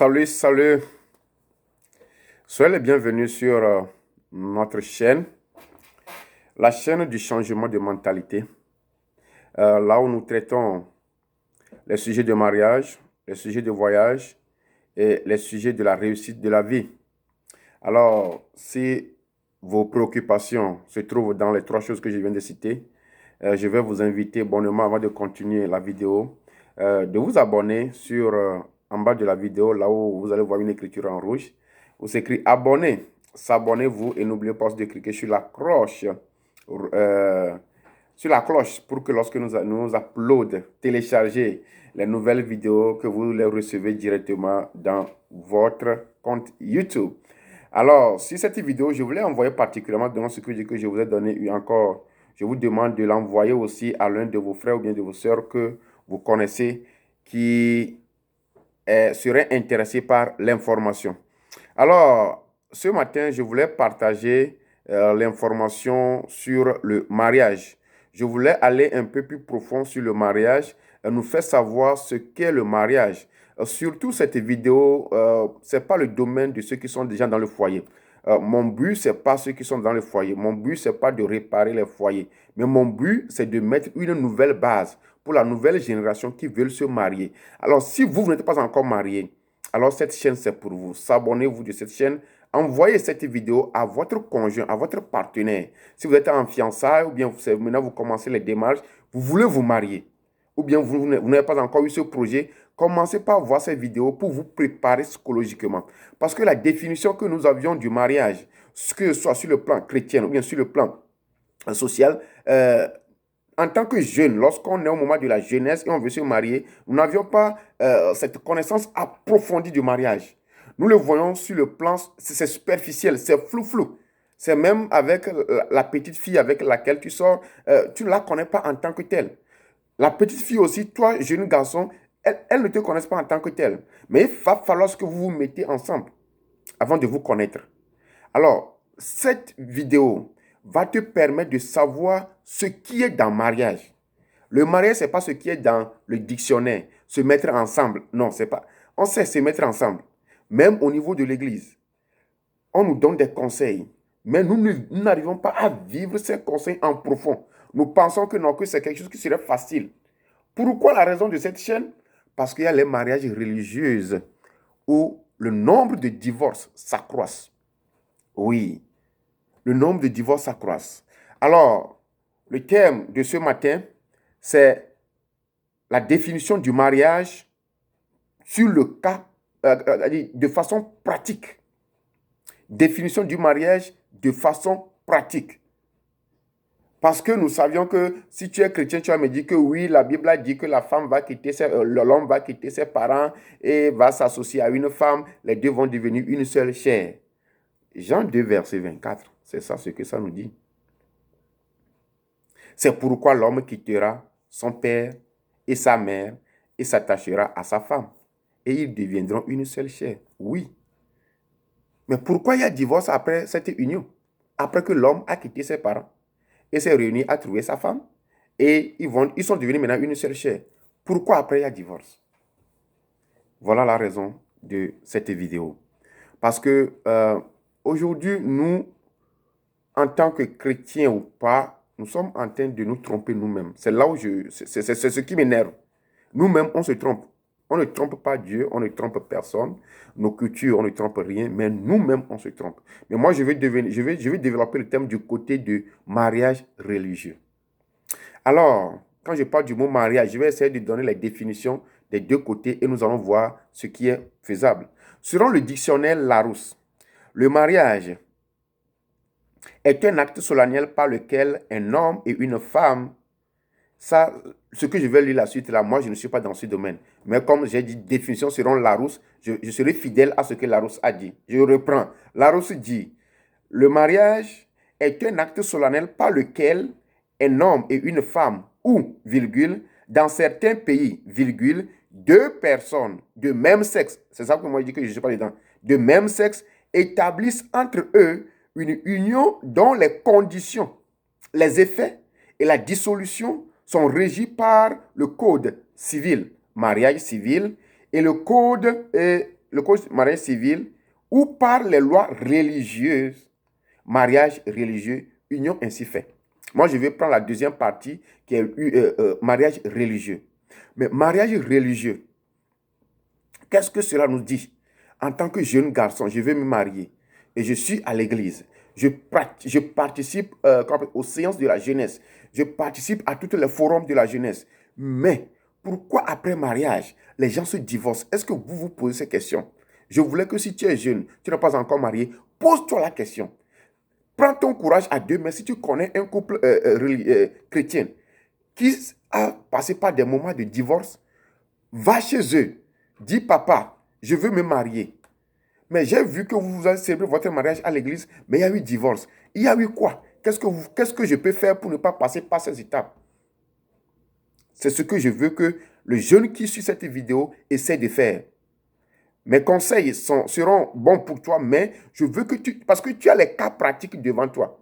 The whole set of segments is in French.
Salut, salut. Soyez les bienvenus sur notre chaîne, la chaîne du changement de mentalité, là où nous traitons les sujets de mariage, les sujets de voyage et les sujets de la réussite de la vie. Alors, si vos préoccupations se trouvent dans les trois choses que je viens de citer, je vais vous inviter bonnement, avant de continuer la vidéo, de vous abonner en bas de la vidéo, là où vous allez voir une écriture en rouge, où c'est écrit abonner. S'abonnez-vous et n'oubliez pas de cliquer sur la cloche pour que lorsque nous upload, télécharger les nouvelles vidéos, que vous les recevez directement dans votre compte YouTube. Alors, si cette vidéo, je voulais envoyer particulièrement dans ce que je vous ai donné encore, je vous demande de l'envoyer aussi à l'un de vos frères ou bien de vos sœurs que vous connaissez qui serait intéressé par l'information. Alors, ce matin, je voulais partager l'information sur le mariage. Je voulais aller un peu plus profond sur le mariage et nous faire savoir ce qu'est le mariage. Surtout cette vidéo, ce n'est pas le domaine de ceux qui sont déjà dans le foyer. Mon but, ce n'est pas ceux qui sont dans le foyer. Mon but, ce n'est pas de réparer les foyers. Mais mon but, c'est de mettre une nouvelle base pour la nouvelle génération qui veulent se marier. Alors, si vous n'êtes pas encore marié, alors cette chaîne, c'est pour vous. S'abonnez-vous de cette chaîne. Envoyez cette vidéo à votre conjoint, à votre partenaire. Si vous êtes en fiançailles ou bien maintenant vous commencez les démarches, vous voulez vous marier, ou bien vous n'avez pas encore eu ce projet, commencez par voir cette vidéo pour vous préparer psychologiquement. Parce que la définition que nous avions du mariage, que ce soit sur le plan chrétien ou bien sur le plan social, en tant que jeune, lorsqu'on est au moment de la jeunesse et on veut se marier, nous n'avions pas cette connaissance approfondie du mariage. Nous le voyons sur le plan, c'est superficiel, c'est flou. C'est même avec la petite fille avec laquelle tu sors, tu ne la connais pas en tant que telle. La petite fille aussi, toi, jeune garçon, elle ne te connaît pas en tant que telle. Mais il va falloir que vous vous mettez ensemble avant de vous connaître. Alors, cette vidéo va te permettre de savoir ce qui est dans le mariage. Le mariage, ce n'est pas ce qui est dans le dictionnaire, se mettre ensemble. Non, c'est pas. On sait se mettre ensemble. Même au niveau de l'église, on nous donne des conseils. Mais nous n'arrivons pas à vivre ces conseils en profond. Nous pensons que non, que c'est quelque chose qui serait facile. Pourquoi la raison de cette chaîne? Parce qu'il y a les mariages religieux où le nombre de divorces s'accroît. Oui, le nombre de divorces s'accroît. Alors, le thème de ce matin, c'est la définition du mariage sur le cas, de façon pratique. Définition du mariage de façon pratique. Parce que nous savions que si tu es chrétien, tu vas me dire que oui, la Bible a dit que l'homme va quitter ses parents et va s'associer à une femme. Les deux vont devenir une seule chair. Jean 2, verset 24, c'est ça ce que ça nous dit. C'est pourquoi l'homme quittera son père et sa mère et s'attachera à sa femme. Et ils deviendront une seule chair. Oui. Mais pourquoi il y a divorce après cette union? Après que l'homme a quitté ses parents et s'est réuni à trouver sa femme. Et ils sont devenus maintenant une seule chair. Pourquoi après il y a divorce? Voilà la raison de cette vidéo. Parce que aujourd'hui, nous, en tant que chrétiens ou pas, nous sommes en train de nous tromper nous-mêmes. C'est là où c'est ce qui m'énerve. Nous-mêmes, on se trompe. On ne trompe pas Dieu, on ne trompe personne. Nos cultures, on ne trompe rien, mais nous-mêmes, on se trompe. Mais moi, je vais développer le thème du côté du mariage religieux. Alors, quand je parle du mot mariage, je vais essayer de donner les définitions des deux côtés et nous allons voir ce qui est faisable. Selon le dictionnaire Larousse, le mariage est un acte solennel par lequel un homme et une femme, ça, ce que je vais lire la suite là, moi je ne suis pas dans ce domaine. Mais comme j'ai dit définition selon Larousse, je serai fidèle à ce que Larousse a dit. Je reprends. Larousse dit, le mariage est un acte solennel par lequel un homme et une femme ou, virgule, dans certains pays, virgule, deux personnes de même sexe, c'est ça que moi je dis que je ne suis pas dedans, de même sexe établissent entre eux une union dont les conditions, les effets et la dissolution sont régis par le code civil, mariage civil, et le code mariage civil ou par les lois religieuses, mariage religieux, union ainsi fait. Moi, je vais prendre la deuxième partie qui est mariage religieux. Mais mariage religieux, qu'est-ce que cela nous dit? En tant que jeune garçon, je vais me marier et je suis à l'église. Je participe aux séances de la jeunesse. Je participe à tous les forums de la jeunesse. Mais pourquoi après mariage, les gens se divorcent? Est-ce que vous vous posez ces questions? Je voulais que si tu es jeune, tu n'es pas encore marié, pose-toi la question. Prends ton courage à deux mains. Si tu connais un couple chrétien qui a passé par des moments de divorce, va chez eux. Dis, papa, je veux me marier. Mais j'ai vu que vous avez célébré votre mariage à l'église, mais il y a eu divorce. Il y a eu quoi? Qu'est-ce que je peux faire pour ne pas passer par ces étapes? C'est ce que je veux que le jeune qui suit cette vidéo essaie de faire. Mes conseils seront bons pour toi, mais je veux que parce que tu as les cas pratiques devant toi.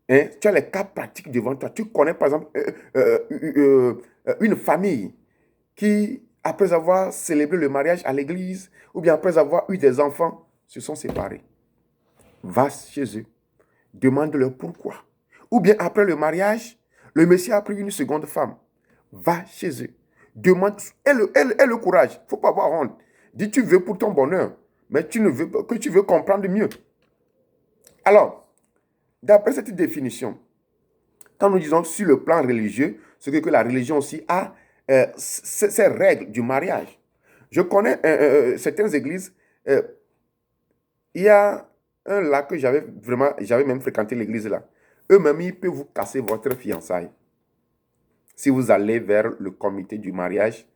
Hein? Tu as les cas pratiques devant toi. Tu connais par exemple une famille qui, après avoir célébré le mariage à l'église, ou bien après avoir eu des enfants, se sont séparés. Va chez eux. Demande-leur pourquoi. Ou bien après le mariage, le monsieur a pris une seconde femme. Va chez eux. Demande, aie le courage. Il ne faut pas avoir honte. Dis, tu veux pour ton bonheur, mais tu veux comprendre mieux. Alors, d'après cette définition, quand nous disons sur le plan religieux, c'est que la religion aussi a ces règles du mariage. Je connais certaines églises. Il y a un là que j'avais même fréquenté l'église là. Eux-mêmes, ils peuvent vous casser votre fiançailles. Si vous allez vers le comité du mariage,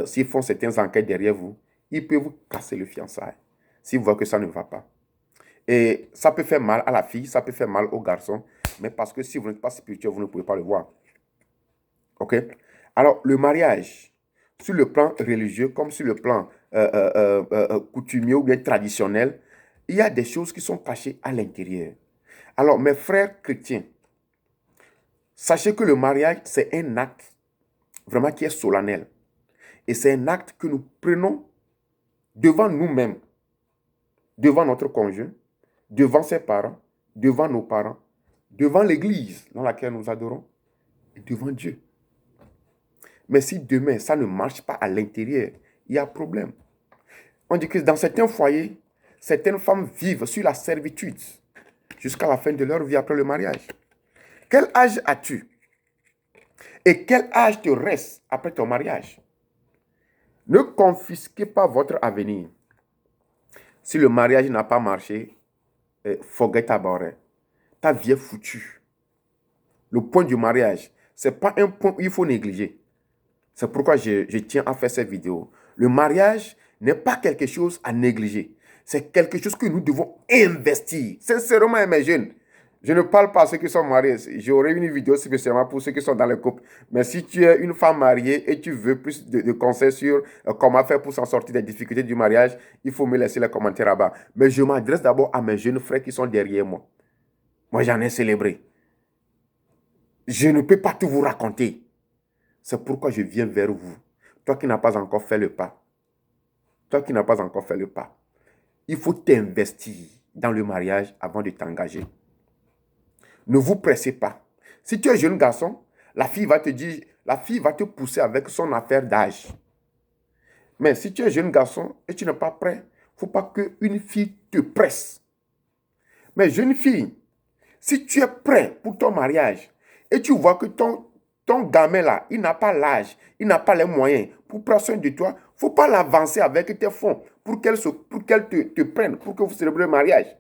s'ils font certaines enquêtes derrière vous, ils peuvent vous casser le fiançailles. S'ils voient que ça ne va pas. Et ça peut faire mal à la fille, ça peut faire mal au garçon, mais parce que si vous n'êtes pas spirituel, vous ne pouvez pas le voir. OK? Alors, le mariage, sur le plan religieux, comme sur le plan coutumier ou bien traditionnel, il y a des choses qui sont cachées à l'intérieur. Alors, mes frères chrétiens, sachez que le mariage, c'est un acte vraiment qui est solennel. Et c'est un acte que nous prenons devant nous-mêmes, devant notre conjoint, devant ses parents, devant nos parents, devant l'église dans laquelle nous adorons, et devant Dieu. Mais si demain, ça ne marche pas à l'intérieur, il y a problème. On dit que dans certains foyers, certaines femmes vivent sur la servitude jusqu'à la fin de leur vie après le mariage. Quel âge as-tu? Et quel âge te reste après ton mariage? Ne confisquez pas votre avenir. Si le mariage n'a pas marché, forget about it. Ta vie est foutue. Le point du mariage, ce n'est pas un point où il faut négliger. C'est pourquoi je tiens à faire cette vidéo. Le mariage n'est pas quelque chose à négliger. C'est quelque chose que nous devons investir. Sincèrement, mes jeunes, je ne parle pas à ceux qui sont mariés. J'aurai une vidéo spécialement pour ceux qui sont dans le couple. Mais si tu es une femme mariée et tu veux plus de conseils sur comment faire pour s'en sortir des difficultés du mariage, il faut me laisser les commentaires là-bas. Mais je m'adresse d'abord à mes jeunes frères qui sont derrière moi. Moi, j'en ai célébré. Je ne peux pas tout vous raconter. C'est pourquoi je viens vers vous. Toi qui n'as pas encore fait le pas. Toi qui n'as pas encore fait le pas. Il faut t'investir dans le mariage avant de t'engager. Ne vous pressez pas. Si tu es jeune garçon, la fille va te pousser avec son affaire d'âge. Mais si tu es jeune garçon et tu n'es pas prêt, il ne faut pas qu'une fille te presse. Mais jeune fille, si tu es prêt pour ton mariage et tu vois que ton gamin là, il n'a pas l'âge, il n'a pas les moyens pour prendre soin de toi, il ne faut pas l'avancer avec tes fonds pour qu'elle te prenne, pour que vous célébrez le mariage.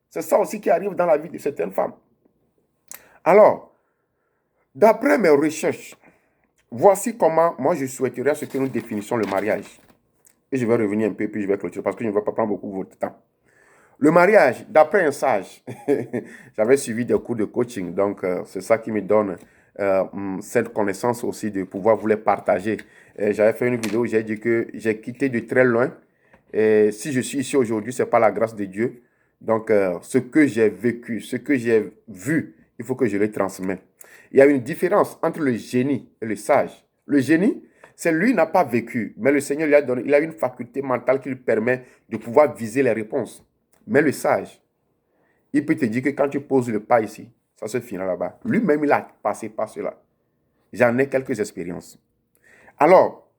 C'est ça aussi qui arrive dans la vie de certaines femmes. Alors, d'après mes recherches, voici comment moi je souhaiterais à ce que nous définissions le mariage. Et je vais revenir un peu, puis je vais clôturer parce que je ne vais pas prendre beaucoup de votre temps. Le mariage, d'après un sage, j'avais suivi des cours de coaching, donc c'est ça qui me donne cette connaissance aussi de pouvoir vous les partager. J'avais fait une vidéo où j'ai dit que j'ai quitté de très loin. Et si je suis ici aujourd'hui, ce n'est pas la grâce de Dieu. Donc, ce que j'ai vécu, ce que j'ai vu, il faut que je le transmette. Il y a une différence entre le génie et le sage. Le génie, C'est lui n'a pas vécu, mais le Seigneur lui a donné, il a une faculté mentale qui lui permet de pouvoir viser les réponses. Mais le sage, il peut te dire que quand tu poses le pas ici, ça se finira là-bas. Lui-même, il a passé par cela. J'en ai quelques expériences. Alors,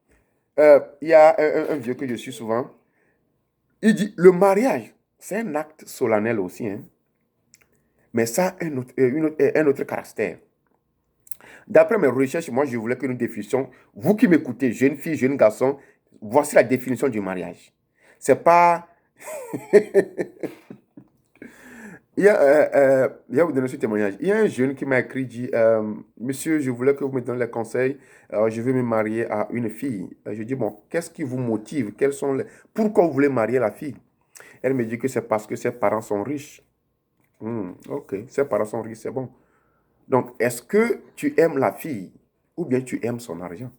il y a un vieux que je suis souvent. Il dit, le mariage, c'est un acte solennel aussi, hein, mais ça a un autre caractère. D'après mes recherches, moi, je voulais que nous définissions, vous qui m'écoutez, jeune fille, jeune garçon, voici la définition du mariage. C'est pas... je vais vous donner ce témoignage. Il y a un jeune qui m'a écrit, dit, Monsieur, je voulais que vous me donniez les conseils. Je veux me marier à une fille. Je dis, bon, qu'est-ce qui vous motive? Pourquoi vous voulez marier la fille? Elle me dit que c'est parce que ses parents sont riches. Ok, ses parents sont riches, c'est bon. Donc, est-ce que tu aimes la fille ou bien tu aimes son argent?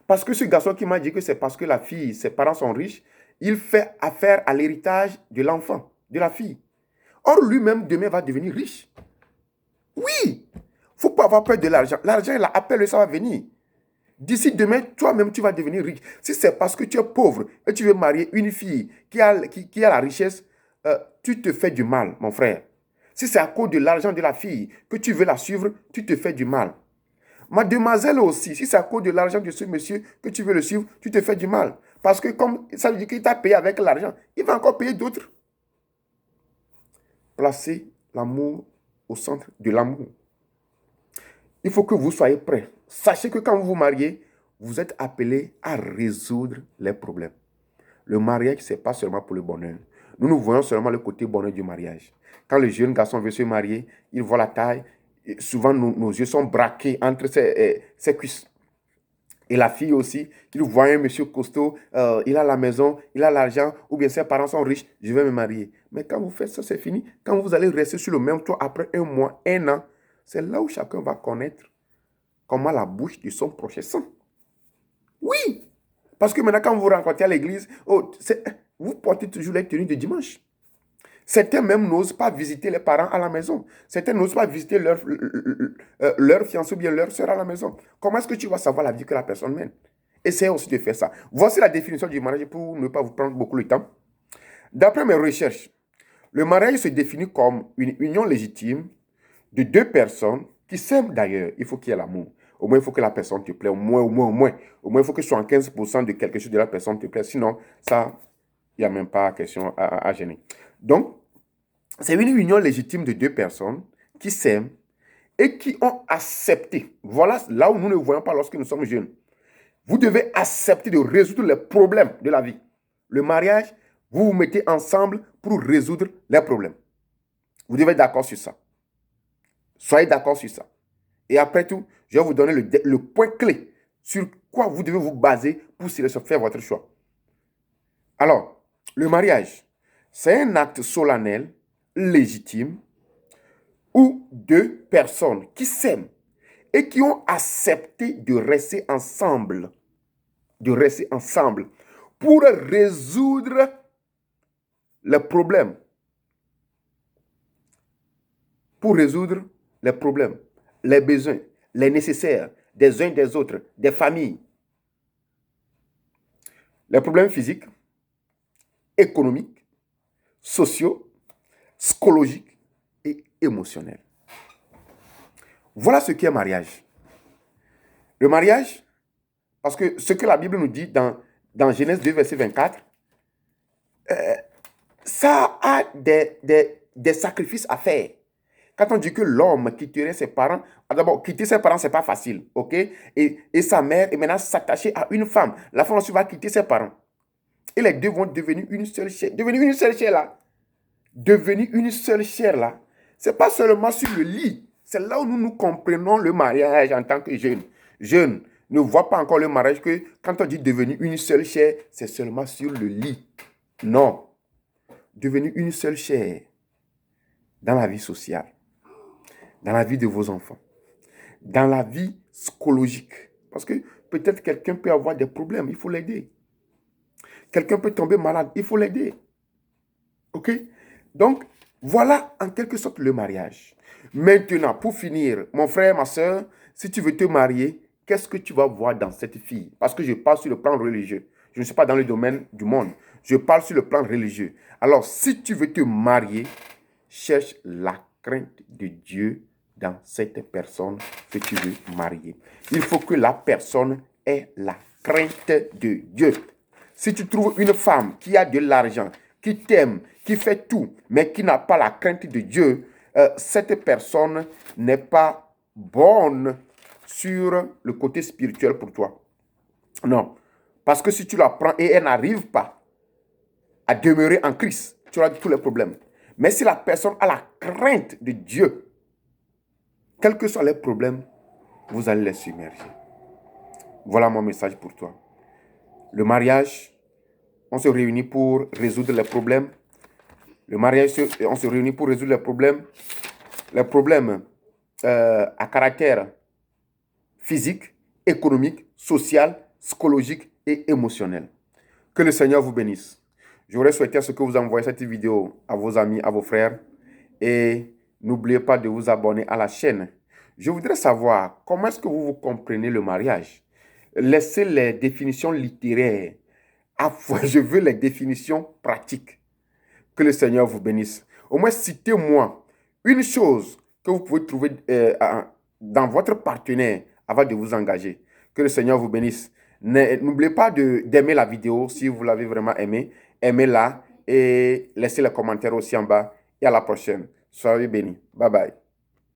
Parce que ce garçon qui m'a dit que c'est parce que la fille, ses parents sont riches, il fait affaire à l'héritage de l'enfant, de la fille. Or, lui-même, demain, va devenir riche. Oui, il ne faut pas avoir peur de l'argent. L'argent, il a appelé, ça va venir. D'ici demain, toi-même, tu vas devenir riche. Si c'est parce que tu es pauvre et tu veux marier une fille qui a la richesse, tu te fais du mal, mon frère. Si c'est à cause de l'argent de la fille que tu veux la suivre, tu te fais du mal. Mademoiselle aussi, si c'est à cause de l'argent de ce monsieur que tu veux le suivre, tu te fais du mal. Parce que comme ça veut dire qu'il t'a payé avec l'argent, il va encore payer d'autres. Placez l'amour au centre de l'amour. Il faut que vous soyez prêts. Sachez que quand vous vous mariez, vous êtes appelés à résoudre les problèmes. Le mariage, ce n'est pas seulement pour le bonheur. Nous voyons seulement le côté bonheur du mariage. Quand le jeune garçon veut se marier, il voit la taille. Et souvent, nos yeux sont braqués entre ses cuisses. Et la fille aussi, il voit un monsieur costaud, il a la maison, il a l'argent, ou bien ses parents sont riches, je vais me marier. Mais quand vous faites ça, c'est fini. Quand vous allez rester sur le même toit après un mois, un an, c'est là où chacun va connaître comment la bouche de son prochain sent. Oui, parce que maintenant, quand vous vous rencontrez à l'église, vous portez toujours les tenues de dimanche. Certains même n'osent pas visiter les parents à la maison. Certains n'osent pas visiter leur fiancé ou bien leur soeur à la maison. Comment est-ce que tu vas savoir la vie que la personne mène? Essayez aussi de faire ça. Voici la définition du mariage pour ne pas vous prendre beaucoup de temps. D'après mes recherches, le mariage se définit comme une union légitime de deux personnes qui s'aiment d'ailleurs. Il faut qu'il y ait l'amour. Au moins, il faut que la personne te plaît. Au moins. Au moins, il faut que 75% de quelque chose de la personne te plaît. Sinon, ça, il n'y a même pas question à gêner. Donc, c'est une union légitime de deux personnes qui s'aiment et qui ont accepté. Voilà là où nous ne voyons pas lorsque nous sommes jeunes. Vous devez accepter de résoudre les problèmes de la vie. Le mariage, vous vous mettez ensemble pour résoudre les problèmes. Vous devez être d'accord sur ça. Soyez d'accord sur ça. Et après tout, je vais vous donner le point clé sur quoi vous devez vous baser pour faire votre choix. Alors, le mariage, c'est un acte solennel, légitime, où deux personnes qui s'aiment et qui ont accepté de rester ensemble pour résoudre les problèmes. Pour résoudre les problèmes, les besoins, les nécessaires des uns des autres, des familles. Les problèmes physiques, économiques, sociaux, psychologiques et émotionnels. Voilà ce qu'est mariage. Le mariage, parce que ce que la Bible nous dit dans Genèse 2, verset 24, ça a des sacrifices à faire. Quand on dit que l'homme quitterait ses parents, d'abord, quitter ses parents, ce n'est pas facile, ok? Et sa mère, et maintenant s'attacher à une femme. La femme aussi va quitter ses parents. Et les deux vont devenir une seule chair. Devenir une seule chair là. Devenir une seule chair là. Ce n'est pas seulement sur le lit. C'est là où nous comprenons le mariage en tant que jeunes. Jeunes ne voient pas encore le mariage que quand on dit devenir une seule chair, c'est seulement sur le lit. Non. Devenir une seule chair dans la vie sociale, dans la vie de vos enfants, dans la vie psychologique. Parce que peut-être quelqu'un peut avoir des problèmes, il faut l'aider. Quelqu'un peut tomber malade, il faut l'aider. OK? Donc, voilà en quelque sorte le mariage. Maintenant, pour finir, mon frère, ma soeur, si tu veux te marier, qu'est-ce que tu vas voir dans cette fille? Parce que je parle sur le plan religieux. Je ne suis pas dans le domaine du monde. Je parle sur le plan religieux. Alors, si tu veux te marier, cherche la crainte de Dieu dans cette personne que tu veux marier. Il faut que la personne ait la crainte de Dieu. Si tu trouves une femme qui a de l'argent, qui t'aime, qui fait tout, mais qui n'a pas la crainte de Dieu, cette personne n'est pas bonne sur le côté spirituel pour toi. Non. Parce que si tu la prends et elle n'arrive pas à demeurer en Christ, tu auras tous les problèmes. Mais si la personne a la crainte de Dieu, quels que soient les problèmes, vous allez les submerger. Voilà mon message pour toi. Le mariage, on se réunit pour résoudre les problèmes. Le mariage, on se réunit pour résoudre les problèmes. Les problèmes à caractère physique, économique, social, psychologique et émotionnel. Que le Seigneur vous bénisse. J'aurais souhaité à ce que vous envoyez cette vidéo à vos amis, à vos frères. Et n'oubliez pas de vous abonner à la chaîne. Je voudrais savoir comment est-ce que vous comprenez le mariage. Laissez les définitions littéraires. Je veux les définitions pratiques. Que le Seigneur vous bénisse. Au moins, citez-moi une chose que vous pouvez trouver dans votre partenaire avant de vous engager. Que le Seigneur vous bénisse. N'oubliez pas d'aimer la vidéo si vous l'avez vraiment aimée. Aimez-la et laissez les commentaires aussi en bas. Et à la prochaine. Soyez bénis. Bye bye.